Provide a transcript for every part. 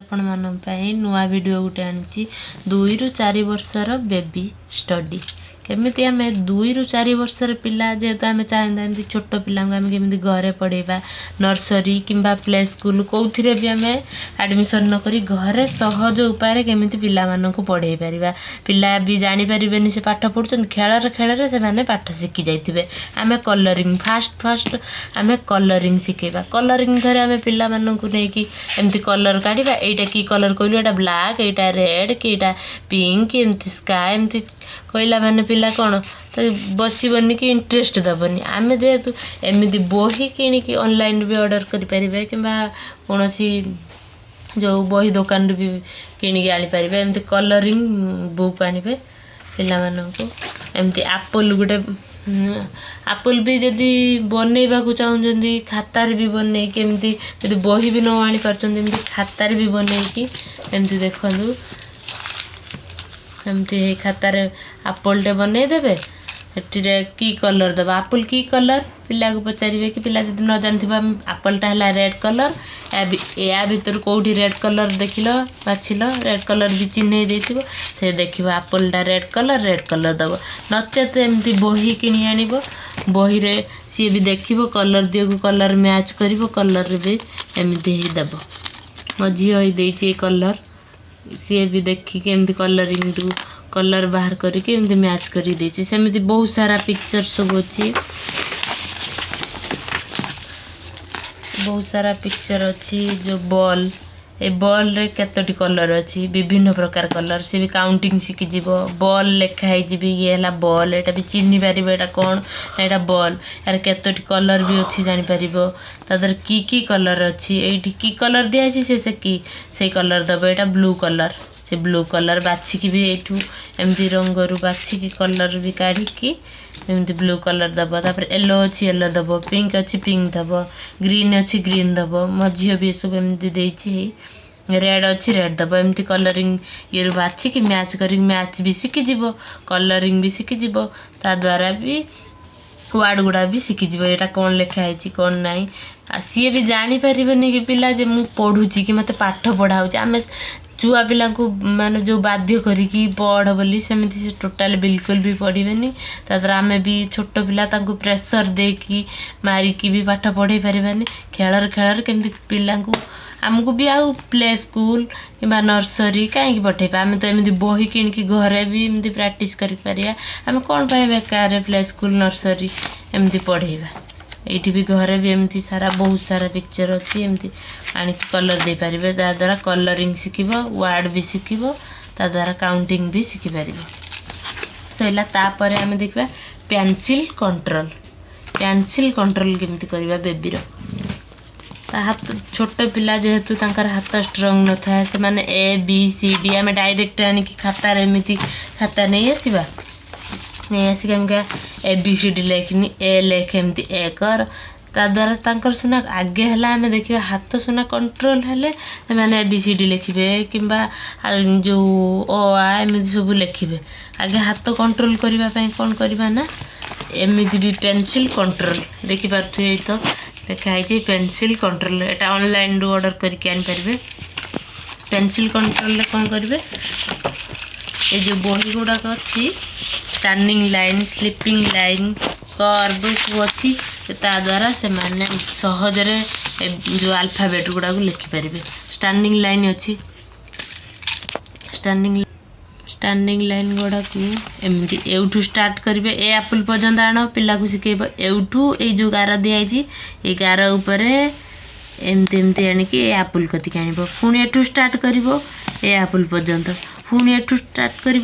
आपण मान नुआ वीडियो गोटे आनी 2 ରୁ 4 वर्षर बेबी स्टडी केमिति आम 2 ରୁ 4 वर्षर पिला जेहेतु आम चाहता छोट पिला आम केमी घरे पढ़ेबा नर्सरी किंबा प्ले स्कूल कौन भी आम एडमिशन नक घरे सहज उपाय केमी पिला पढ़े पार पिला भी जानीपर से पाठ पढ़ुं खेल खेल से मैंने पाठ शिखी जाइए आम कलरिंग फास्ट आम कलरिंग शिखेबा कलरिंग घरे आम पिला नहीं एमती कलर काढ़ा एटा की कलर कहलु एटा ब्लैक एटा रेड कि एटा पिंक एमती स्काई एमती कहला माने पिला कौन तो बसबनी कि इंटरेस्ट दबनी आम जेहेतु एमती बही कि ऑनलाइन भी ऑर्डर करें कि कौन जो बही दुकान भी किणी आनीपर एमती कलरिंग बुक आनिबे पिला माननकु एमती एप्पल गुटे एप्पल भी जदि बनैबा को चाहूँगी खातार भी बन केमती जदि बही भी न आनी पार्चंती खातार भी बन एमती देखु एमती खातार एप्पल टे बनईदेवे की कलर दबा एप्पल की कलर पिला को पचारे कि पिला जब न जान एप्पलटा है रेड कलर या भीतर कौटी रेड कलर देख बाछिल रेड कलर भी चिन्ह देथिबो से देखिबो एप्पलटा रेड कलर दब नचेत एमती बही किणी आनिबो बही रे सी भी देखिबो कलर दियो कलर मैच करिबो कलर भी एमती ही दब मो झियो ही देछि कलर सी भी देखिक एमती कलरिंग कलर बाहर करके एमती मैच कर देछि सेमती बहुत सारा पिक्चर सब अच्छी बहुत सारा पिक्चर अच्छी जो बॉल ए बॉल रे केतोटी कलर अच्छी विभिन्न प्रकार कलर से भी काउंटिंग शिखी जीव बॉल लेखाई जी ये है बॉल एटा भी चिन्ह पार एटा कौन एटा बॉल यार केतोटी कलर भी अच्छी जापर तादर की कलर अच्छी एठी की कलर दिखाई से की से कलर दब एटा ब्लू कलर से ब्लू कलर बाछिकी भी एठू एमती रंगरू बाछिकी कलर भी काढ़ी एमती ब्लू कलर दब तापर येलो अच्छी येलो दब पिंक अच्छी पिंक दब ग्रीन अच्छी ग्रीन दब मो झील भी सब एमती देछि रेड अच्छी रेड दब एमती कलरिंग ये बाछिकी मैच कर मैच भी शिखी जीव कलरिंग भी शिखी जीव ता द्वारा भी वार्ड गुड़ा भी शिखीज यहाँ कौन लिखाई कौन नाई सी भी जापर कि पिला जे मु पढ़ुची कि मत पाठ पढ़ाऊँ आम छुआ पिला को माने जो बाध्य करी पढ़ बोली सेमती से टोटाल बिल्कुल भी पढ़े तादर आम भी छोट पिला प्रेसर देकी मारिकी भी पाठ पढ़े पारानी खेलर खेलर केमती पिला आमको भी आउ प्ले स्कूल कि नर्सरी कहीं पठेबा आम तो एमती बही किणिकी घरे भी एमती प्रैक्टिस करें आम कौन पाए बेकार प्ले स्कूल नर्सरी एमती पढ़ेबा ये भी घरे भी एमती सारा बहुत सारा पिक्चर अच्छी एमती आणिक कलर दे पारे ता द्वारा कलरिंग शिखिब वार्ड भी शिखिब ता द्वारा काउंटिंग भी शिखि पार सैला तापर आम देखा पेंसिल कंट्रोल केमती करवा बेबीर हाथ छोट पिला जेहेतु तांकर हाथ स्ट्रंग न था से माने ए बी सी डी आम डायरेक्ट आनिक खातार एमती खाता नहीं आसवा नहीं आसिक आमका ए बी सी डी लेखनी ए लेख एमती ए कर ता द्वारा तांकर सुना आगे है आम देखिए हाथ सुना कंट्रोल हेले से ए बी सी डी लिखे कि जो ओ आ एमती सब लिखे आगे हाथ कंट्रोल करने कौन करवा ना एमती भी पेंसिल कंट्रोल देखिपे ये तो लिखाई पेंसिल कंट्रोल एटा ऑनलाइन रू ऑर्डर करके आनीपर पेंसिल कंट्रोल कौन करेंगे ये जो बही गुड़ाक अच्छी turning line sleeping line curve सब अच्छी ता द्वारा से माने सहजरे जो अल्फाबेट गुड़ा को लिखिपारे स्टैंडिंग लाइन अच्छी स्टैंडिंग लाइन गुड़ा को एमती एठू स्टार्ट करेंगे ए एप्पल पर्यंत आण पिला को शिखेब एठू ये जो गार दिखाई ये गार उपर एमती एमती आणिकी एप्पल कतिक आण पुणी एठू स्टार्ट कर एप्पल पर्यंत पुणी एठू स्टार्ट कर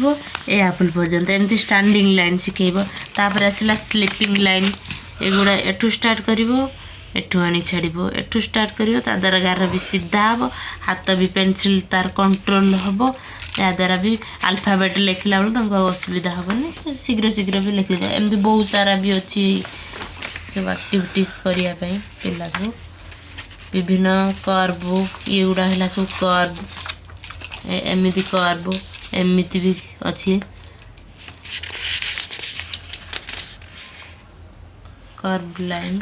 एप्पल पर्यंत एमती स्टैंडिंग लाइन शिखेब तापर आसला स्लीपिंग लाइन एगुड़ा एठू स्टार्ट कर एठू आनी छाड़ एठू स्टार्ट कर द्वारा गार भी सीधा हम हाथ भी पेंसिल तार कंट्रोल हम या द्वारा भी अल्फाबेट लिखला बेलू असुविधा हेनी शीघ्र शीघ्र भी लिखी जाए एमती बहुत सारा भी अच्छी सब एक्टिविटीज करने पिला को विभिन्न कर्व ये गुड़ा है सब कर्व एमती कर्व एमती भी अच्छी कर्व लाइन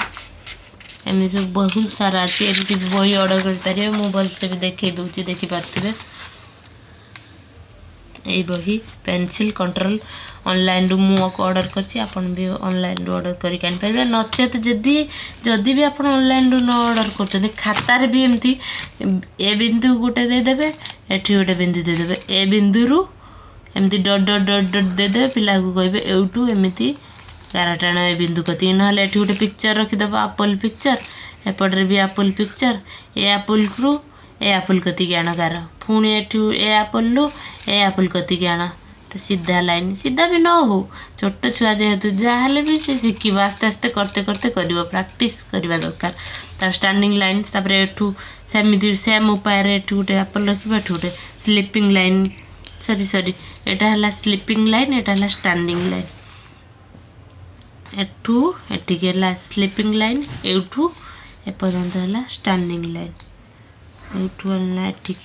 एमती सब बहुत सारा अच्छी एमती बही ऑर्डर करेंगे मु भलसे भी देखे दूसरी देखिपारे यही बही पेंसिल कंट्रोल ऑनलाइन रु मु ऑर्डर करछि आपन भी ऑनलाइन रु ऑर्डर करी कान पाइबे नचेत जदी भी आपन ऑनलाइन रु न ऑर्डर करछन खातार भी एमती ए बिंदु गोटे दे देबे एठी गोटे बिंदु दे देबे ए बिंदु रु एमती डॉट डॉट डॉट डॉट दे देबे पिला को कहबे एउटू एमती गारटाण ए बिंदु कति नहले एठी गोटे पिक्चर रखि दबा एप्पल पिक्चर एपटरे भी एप्पल पिक्चर ए एप्पल रु ए एप्पल कति आण गार पुणी एठू ए एप्पल रु ए एप्पल कति आण तो सीधा लाइन सीधा भी न हो छोट छुआ जेहेतु जहाँ भी से शिखब आस्ते आस्ते करते करते कर प्राक्टिस करवा दरकार तार स्टैंडिंग लाइन तापर एठू सेमती सेम उपाय एठू गोटे एप्पल रखा एठू गोटे स्लीपिंग लाइन सरी एटा है स्लीपिंग लाइन एटा है स्टैंडिंग लाइन एठू एटिक है स्लीपिंग लाइन एठू एपर्यंत है स्टैंडिंग लाइन एठू है एटिक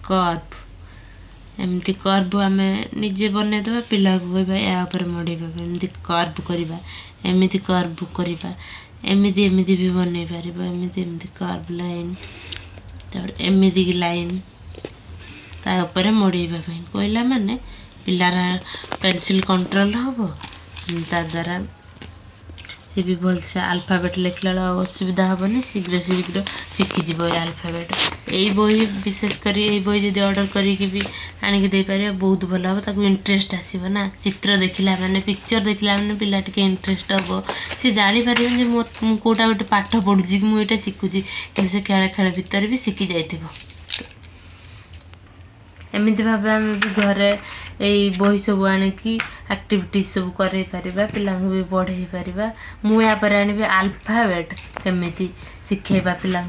कर्व एमती कर्व आम निजे बनईदे पिला को कहवा या मड़ेबा एमती कर्व करवा एमती कर्व करवा एमती एमती भी बनई पार एमती एमती कर्व लाइन तापर एमती की लाइन तापर मड़ेबा कहला माने पिलार पेंसिल कंट्रोल हम ता द्वारा सी भी भलसे अल्फाबेट लिखला असुविधा हेनी शीघ्र शीघ्र शिखिज अल्फाबेट यही बही विशेषकर यही बही जब ऑर्डर करी आणिक दे पारे बहुत भल हम ताको इंटरेस्ट आसब ना चित्र देखला माने पिक्चर देखला माने पिला टिके इंटरेस्ट हम सी जानी पारे जे मो कोटा गोटे पाठ पढ़ुची कि मुझे शिखुची कि से खेल खेल भितर भी शिखी जाइए एमती भाव आम भी घरे यही बही सब आणिकी एक्टिविटी सब करे पारिबा पिला भी पढ़े पारिबा मु या पर आनिबे अल्फाबेट केमिति शिखेबा पिला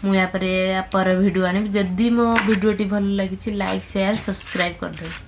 मु या पर वीडियो आनिबे जदि मो वीडियोटी भल लागिछि लाइक शेयर सब्सक्राइब कर दे।